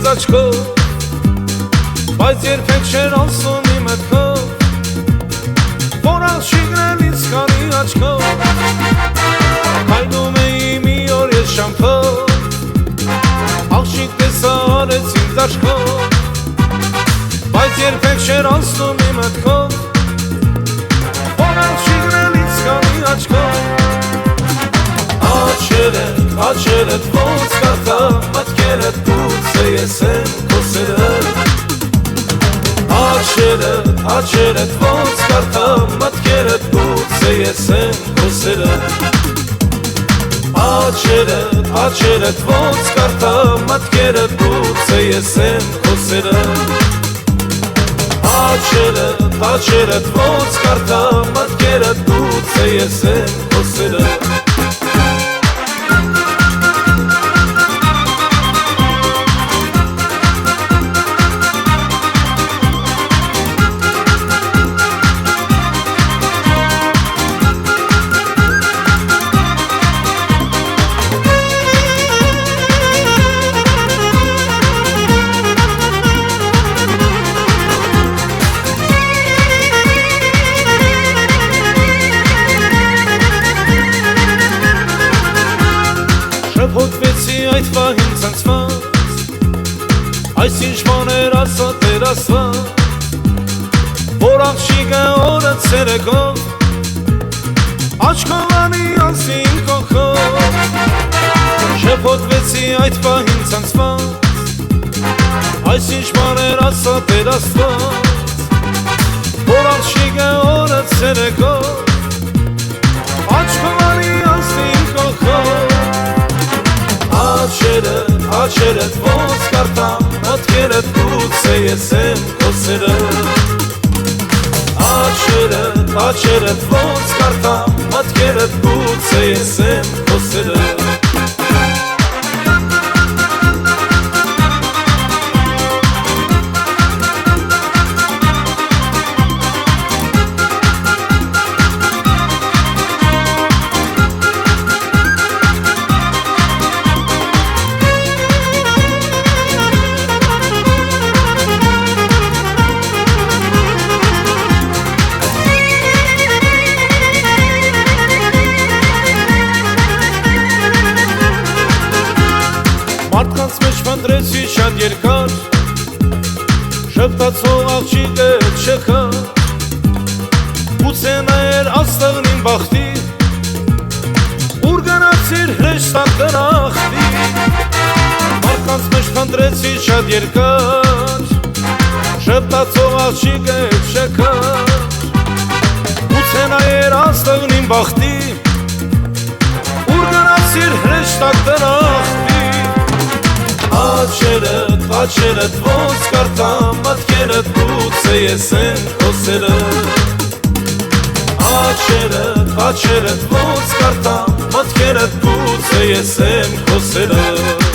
աչքով, բայց երբեք չեր անցնում իմ մտքով, որ աղջիկն էլ ինձ քանի աչքով, հայնում էի մի օր ես շամփով, աղջիկ տեսա արեց ինձ աչքով, բայց երբեք չեր անցնում իմ մտքով, որ աղջիկն էլ ինձ քանի աչքով, աչերդ ոնց կարդամ, մտքերդ գուցե ես եմ քո սերը, աչերդ ոնց կարդամ, մտքերդ գուցե ես եմ քո սերը, աչերդ ոնց կարդամ, մտքերդ գուցե ես եմ քո սերը, աչերդ ոնց կարդամ, մտքերդ գուցե ես եմ քո սերը. Շփոթվեցի այդ պահին ցնցված, այս ինչ բաներ ասա Տեր Աստված, որ աղջիկը օրը ցերեկով, աչքով անի անցին կողքով, շփոթվեցի այդ պահին ցնցված, այս ինչ բաներ ասա Տեր Աստված, որ աղջիկը օրը ցերեկով, աչքով անի անցին կողքով, աչերդ ոնց կարդամ, մտքերդ գուցե ես եմ քո սերը, աչերդ ոնց կարդամ, մտքերդ գուցե ես եմ քո սերը. Մարդկանց մեջ փնտրեցի շատ երկար, շփթացող աղջիկը չկար, գուցե նա էր աստղն իմ բախտի, ուր գնացիր հրեշտակ դրախտի, մարդկանց մեջ փնտրեցի շատ երկար, շփթացող աղջիկը չկար, գուցե նա էր աստղն իմ բախտի, ուր գնացիր հրեշտակ դրախտի, աչերդ ոնց կարդամ, մտքերդ գուցե ես եմ քո սերը, աչերդ ոնց կարդամ, մտքերդ գուցե ես եմ քո սերը.